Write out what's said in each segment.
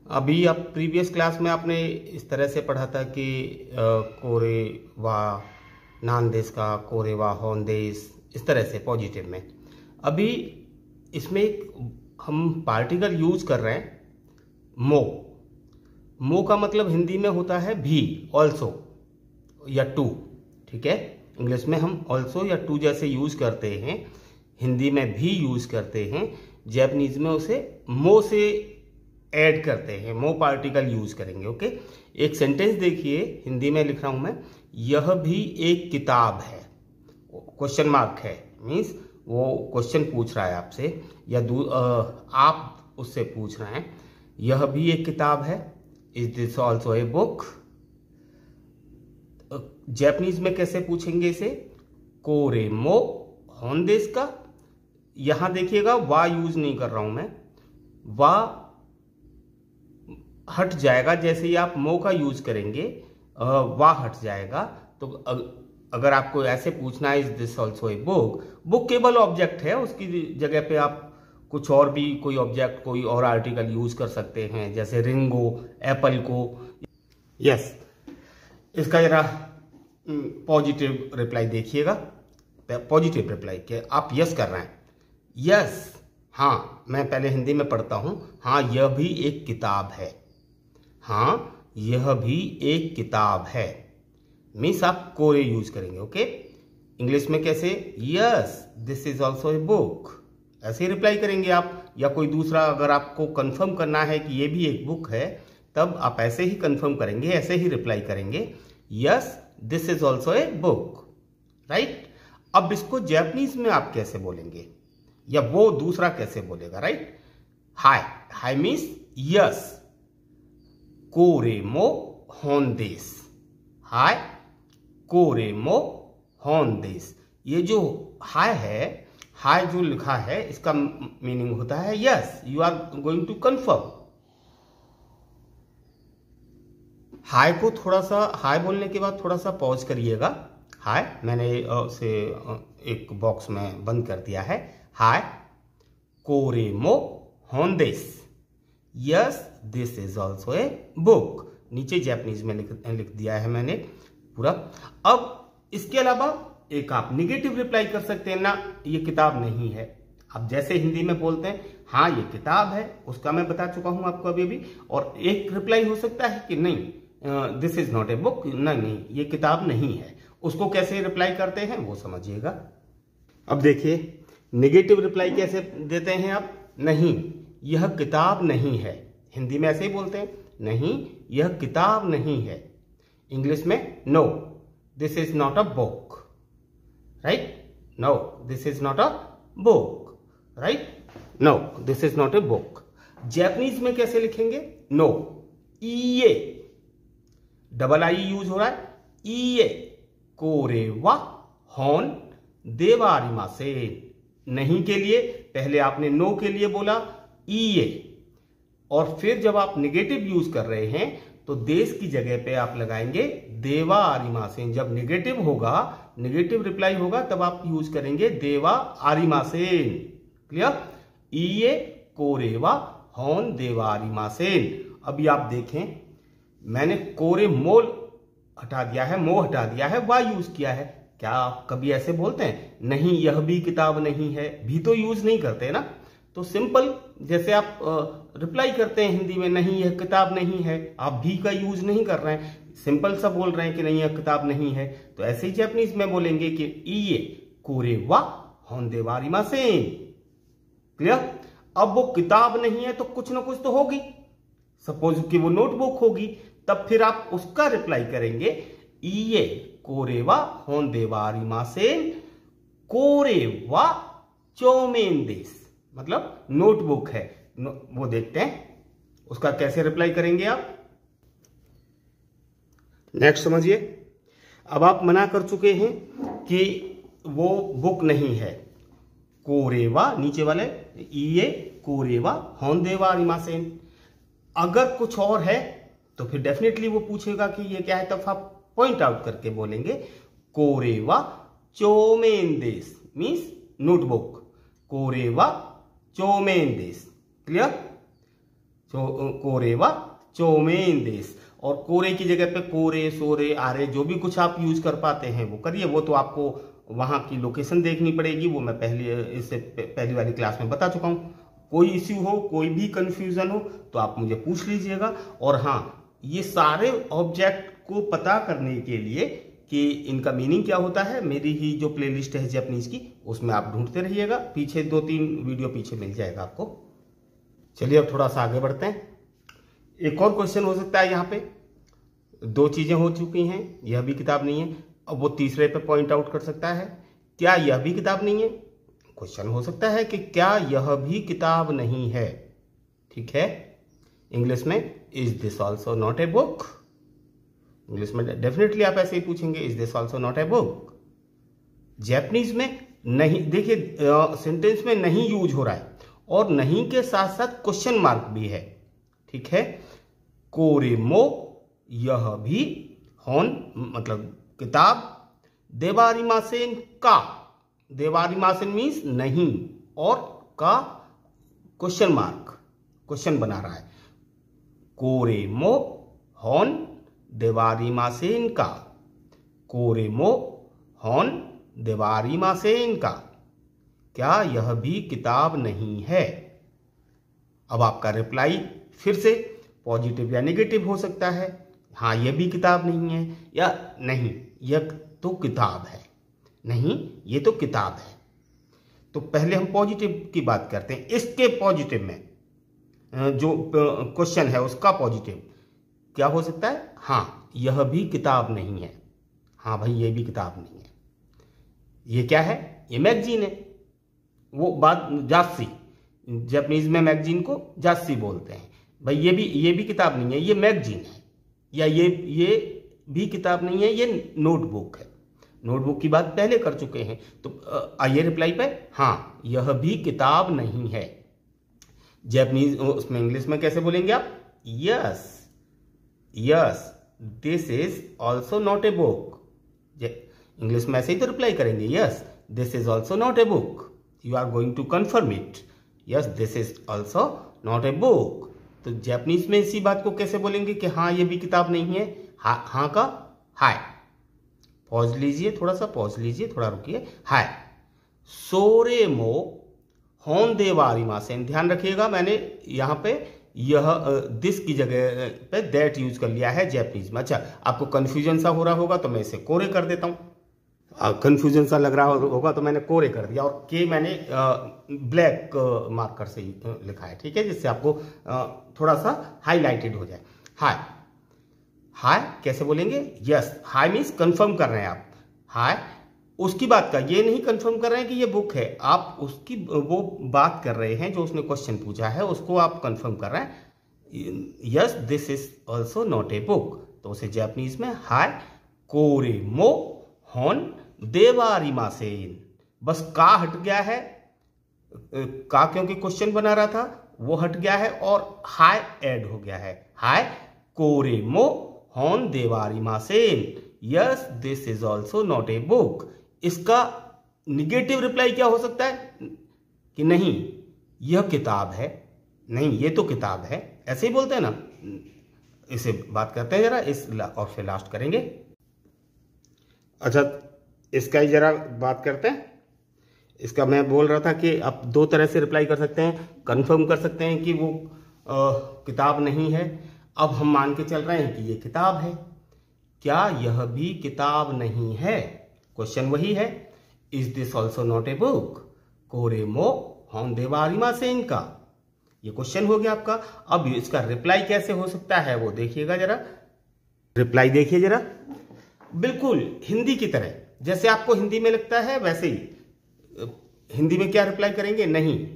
अभी आप previous class में आपने इस तरह से पढ़ा था कि कोरे वा नानदेश का कोरे वा होंदेश, इस तरह से पॉजिटिव में। अभी इसमें हम पार्टिकल यूज कर रहे हैं मो। मो का मतलब हिंदी में होता है भी, ऑल्सो या टू। ठीक है, इंग्लिश में हम ऑल्सो या टू जैसे यूज करते हैं, हिंदी में भी यूज करते हैं, जैपनीज में उसे मो से ऐड करते हैं, मो पार्टिकल यूज करेंगे। ओके, एक सेंटेंस देखिए, हिंदी में लिख रहा हूं मैं, यह भी एक किताब है। क्वेश्चन मार्क है, मीन्स वो क्वेश्चन पूछ रहा है आपसे या आप उससे पूछ रहे हैं, यह भी एक किताब है, is this also a book. Japanese में कैसे पूछेंगे इसे, कोरे मो होंदेस का। यहां देखिएगा वा यूज नहीं कर रहा हूं मैं, वा हट जाएगा, जैसे ही आप मो का यूज करेंगे वा हट जाएगा। तो अगर आपको ऐसे पूछना है, is this also a book, book केवल ऑब्जेक्ट है, उसकी जगह पे आप कुछ और भी कोई ऑब्जेक्ट, कोई और आर्टिकल यूज कर सकते हैं, जैसे रिंगो, एप्पल को। यस, इसका जरा पॉजिटिव रिप्लाई देखिएगा। पॉजिटिव रिप्लाई के आप यस कर रहे हैं, यस, हाँ, मैं पहले हिंदी में पढ़ता हूं, हाँ यह भी एक किताब है, हाँ यह भी एक किताब है, मीन्स आप कोरे यूज करेंगे। ओके, इंग्लिश में कैसे, yes this is also a book, ऐसे ही रिप्लाई करेंगे आप। या कोई दूसरा, अगर आपको कंफर्म करना है कि ये भी एक बुक है, तब आप ऐसे ही कंफर्म करेंगे, ऐसे ही रिप्लाई करेंगे, yes this is also a book, right. अब इसको जैपनीज में आप कैसे बोलेंगे, या वो दूसरा कैसे बोलेगा, राइट। हाय, हाय मीन्स यस, कोरे मो होंदेस, हाय कोरे मो होंदेस। ये जो हाय है, हाय जो लिखा है, इसका मीनिंग होता है yes, you are going to confirm. हाय को थोड़ा सा, हाय बोलने के बाद थोड़ा सा पॉज करिएगा। हाय मैंने उसे एक बॉक्स में बंद कर दिया है। हाय कोरे मो होंदेस, yes this is also a book. नीचे जैपनीज में लिख दिया है मैंने पूरा। अब इसके अलावा एक आप निगेटिव रिप्लाई कर सकते हैं ना, ये किताब नहीं है। आप जैसे हिंदी में बोलते हैं, हाँ ये किताब है, उसका मैं बता चुका हूं आपको अभी। और एक रिप्लाई हो सकता है कि नहीं, this is not a book, नहीं ये किताब नहीं है। उसको कैसे रिप्लाई करते हैं वो समझिएगा। अब देखिए निगेटिव रिप्लाई कैसे देते हैं आप, नहीं यह किताब नहीं है, हिंदी में ऐसे ही बोलते हैं, नहीं यह किताब नहीं है। इंग्लिश में no this is not a book, right, no this is not a book, right, no this is not a book. Japanese में कैसे लिखेंगे, नो ईए, डबल आई यूज हो रहा है, ईए कोरे वा होन देवारिमा से। नहीं के लिए पहले आपने नो के लिए बोला ईए, और फिर जब आप निगेटिव यूज कर रहे हैं तो देश की जगह पे आप लगाएंगे देवा आरिमा सेन। जब निगेटिव होगा, निगेटिव रिप्लाई होगा, तब आप यूज करेंगे देवा आरिमा सेन। क्लियर, ईए कोरेवा होन देवा आरिमा सेन। अभी आप देखें, मैंने कोरे मोल हटा दिया है, मो हटा दिया है, वा यूज किया है। क्या आप कभी ऐसे बोलते हैं, नहीं यह भी किताब नहीं है, भी तो यूज नहीं करते ना। तो सिंपल जैसे आप रिप्लाई करते हैं हिंदी में, नहीं यह किताब नहीं है, आप भी का यूज नहीं कर रहे हैं, सिंपल सा बोल रहे हैं कि नहीं यह किताब नहीं है। तो ऐसे ही जैपनीज में बोलेंगे कि ईए कोरे वा होंदेवारिमा सेन। क्लियर। अब वो किताब नहीं है तो कुछ ना कुछ तो होगी, सपोज कि वो नोटबुक होगी, तब फिर आप उसका रिप्लाई करेंगे ईए कोरेवा होंदेवारिमा सेन कोरेवा चोमेन देश, मतलब नोटबुक है। वो देखते हैं उसका कैसे रिप्लाई करेंगे आप। नेक्स्ट समझिए, अब आप मना कर चुके हैं कि वो बुक नहीं है, कोरेवा नीचे वाले ईए कोरेवा होंदेवारिमा सेन। अगर कुछ और है तो फिर डेफिनेटली वो पूछेगा कि ये क्या है, तब आप पॉइंट आउट करके बोलेंगे कोरेवा चोमेन देश, मीन्स नोटबुक, कोरेवा चोमेन देश। क्लियर। कोरे व चोमेन देश। और कोरे की जगह पे कोरे, सोरे, आरे जो भी कुछ आप यूज कर पाते हैं वो करिए। वो तो आपको वहां की लोकेशन देखनी पड़ेगी, वो मैं इससे पहली वाली क्लास में बता चुका हूँ। कोई इश्यू हो, कोई भी कंफ्यूजन हो तो आप मुझे पूछ लीजिएगा। और हाँ, ये सारे ऑब्जेक्ट को पता करने के लिए कि इनका मीनिंग क्या होता है, मेरी ही जो प्लेलिस्ट है जापानीज की, उसमें आप ढूंढते रहिएगा। पीछे 2-3 वीडियो पीछे मिल जाएगा आपको। चलिए अब थोड़ा सा आगे बढ़ते हैं। एक और क्वेश्चन हो सकता है यहाँ पे। 2 चीजें हो चुकी हैं, यह भी किताब नहीं है। अब वो तीसरे पे पॉइंट आउट कर सकता है, क्या यह भी किताब नहीं है। क्वेश्चन हो सकता है कि क्या यह भी किताब नहीं है। ठीक है, इंग्लिश में is this also not a book. English में डेफिनेटली आप ऐसे ही पूछेंगे, is this also not a book. Japanese में नहीं, देखिए सेंटेंस में नहीं यूज हो रहा है और नहीं के साथ साथ क्वेश्चन मार्क भी है। ठीक है, कोरेमो यह भी, होन मतलब किताब, देवारिमासेन का, देवारिमासेन मीन्स नहीं, और का क्वेश्चन मार्क, क्वेश्चन बना रहा है। कोरेमो होन देवारिमासेन का, कोरेमो होन देवारिमासेन का, क्या यह भी किताब नहीं है। अब आपका रिप्लाई फिर से पॉजिटिव या नेगेटिव हो सकता है। हाँ यह भी किताब नहीं है, या नहीं यह तो किताब है, नहीं ये तो किताब है। तो पहले हम पॉजिटिव की बात करते हैं। इसके पॉजिटिव में जो क्वेश्चन है उसका पॉजिटिव क्या हो सकता है। हाँ यह भी किताब नहीं है। हाँ भाई ये भी किताब नहीं है। ये क्या है, ये मैगजीन है। वो बात जास्सी, जापानीज में मैगजीन को जास्सी बोलते हैं। भाई ये भी किताब नहीं है, ये मैगजीन है। या ये भी किताब नहीं है, ये नोटबुक है। नोटबुक की बात पहले कर चुके हैं। तो आइए रिप्लाई पे, हाँ यह भी किताब नहीं है। जापानीज उसमें इंग्लिश में कैसे बोलेंगे आप, yes yes this is also not a book. English में ऐसे ही तो रिप्लाई करेंगे, yes this is also not a book. You are going to confirm it, yes this is also not a book. तो जापानीज में इसी बात को कैसे बोलेंगे कि हाँ ये भी किताब नहीं है। हाँ का हाय, पॉज लीजिए, थोड़ा सा पॉज लीजिए, थोड़ा रुकिए। हाय सोरेमो होन देवारिमासेन, ध्यान रखिएगा मैंने यहाँ पे यह दिस की जगह पे दैट यूज कर लिया है जापानीज में। अच्छा आपको कंफ्यूजन सा हो रहा होगा तो मैं इसे कोरे कर देता हूँ। कंफ्यूजन सा लग रहा होगा तो मैंने कोरे कर दिया, और के मैंने ब्लैक मार्कर से लिखा है। ठीक है, जिससे आपको थोड़ा सा हाईलाइटेड हो जाए। हाय, हाय कैसे बोलेंगे, यस हाय मीन्स कंफर्म कर रहे हैं आप। हाय उसकी बात का, ये नहीं कंफर्म कर रहे हैं कि ये बुक है, आप उसकी वो बात कर रहे हैं जो उसने क्वेश्चन पूछा है उसको आप कंफर्म कर रहे हैं। Yes this is also not a book. तो उसे जापानीज में हाय कोरेमो होन देवारिमासेन। बस का हट गया है, का क्योंकि क्वेश्चन बना रहा था वो हट गया है, और हाय ऐड हो गया है। हाय कोरेमो होन देवारिमासेन, yes this is also not a book. इसका निगेटिव रिप्लाई क्या हो सकता है कि नहीं यह किताब है, नहीं ये तो किताब है, ऐसे ही बोलते हैं ना। इसे बात करते हैं जरा, इस और फिर लास्ट करेंगे। अच्छा इसका ही जरा बात करते हैं। इसका मैं बोल रहा था कि आप 2 तरह से रिप्लाई कर सकते हैं, कंफर्म कर सकते हैं कि वो किताब नहीं है। अब हम मान के चल रहे हैं कि ये किताब है, क्या यह भी किताब नहीं है। क्वेश्चन वही है, is this also not a book, कोरेमो होन देवारिमासेन का। ये क्वेश्चन हो गया आपका। अब इसका रिप्लाई कैसे हो सकता है वो देखिएगा जरा। रिप्लाई देखिए जरा, बिल्कुल हिंदी की तरह, जैसे आपको हिंदी में लगता है वैसे ही हिंदी में क्या रिप्लाई करेंगे, नहीं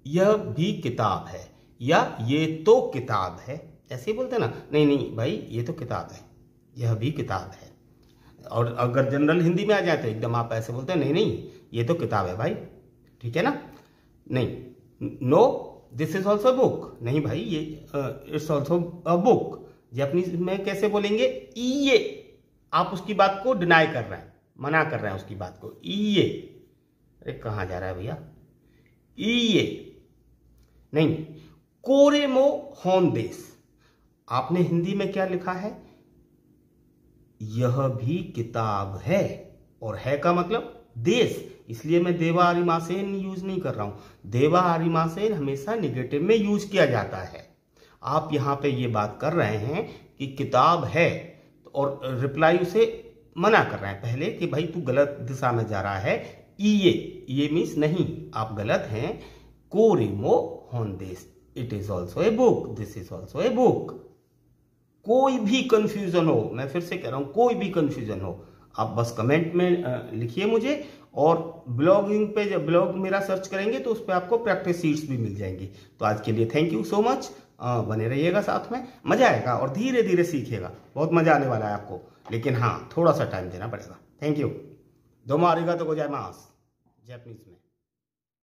यह भी किताब है, या ये तो किताब है, ऐसे ही बोलते हैं ना। नहीं नहीं भाई ये तो किताब है, यह भी किताब है। और अगर जनरल हिंदी में आ जाए तो एकदम आप ऐसे बोलते हैं, नहीं नहीं ये तो किताब है भाई, ठीक है ना। नहीं no this is also book, नहीं भाई ये it's also a book. Japanese में कैसे बोलेंगे, ये आप उसकी बात को डिनाई कर रहे हैं, मना कर रहे हैं उसकी बात को। ये अरे कहाँ जा रहा है भैया, ये नहीं कोरेमो होंदेस, आपने हिंदी में क्या लिखा है? यह भी किताब है, और है का मतलब देश, इसलिए मैं देवा आरिमासेन यूज नहीं कर रहा हूं। देवा आरिमासेन हमेशा निगेटिव में यूज किया जाता है। आप यहां पे ये बात कर रहे हैं कि किताब है, और रिप्लाई उसे मना कर रहे हैं पहले कि भाई तू गलत दिशा में जा रहा है। ये मीन्स नहीं, आप गलत हैं। कोरेमो होंदेस, it is also a book, this is also a book. कोई भी कंफ्यूजन हो, मैं फिर से कह रहा हूं, कोई भी कंफ्यूजन हो, आप बस कमेंट में लिखिए मुझे, और ब्लॉगिंग पे जब ब्लॉग मेरा सर्च करेंगे तो उस पर आपको प्रैक्टिस शीट्स भी मिल जाएंगी। तो आज के लिए थैंक यू सो मच, बने रहिएगा साथ में, मजा आएगा और धीरे धीरे सीखिएगा, बहुत मजा आने वाला है आपको, लेकिन हाँ थोड़ा सा टाइम देना पड़ेगा। थैंक यू, दोमो आरिगातो गोजाइमास, जापानीज में।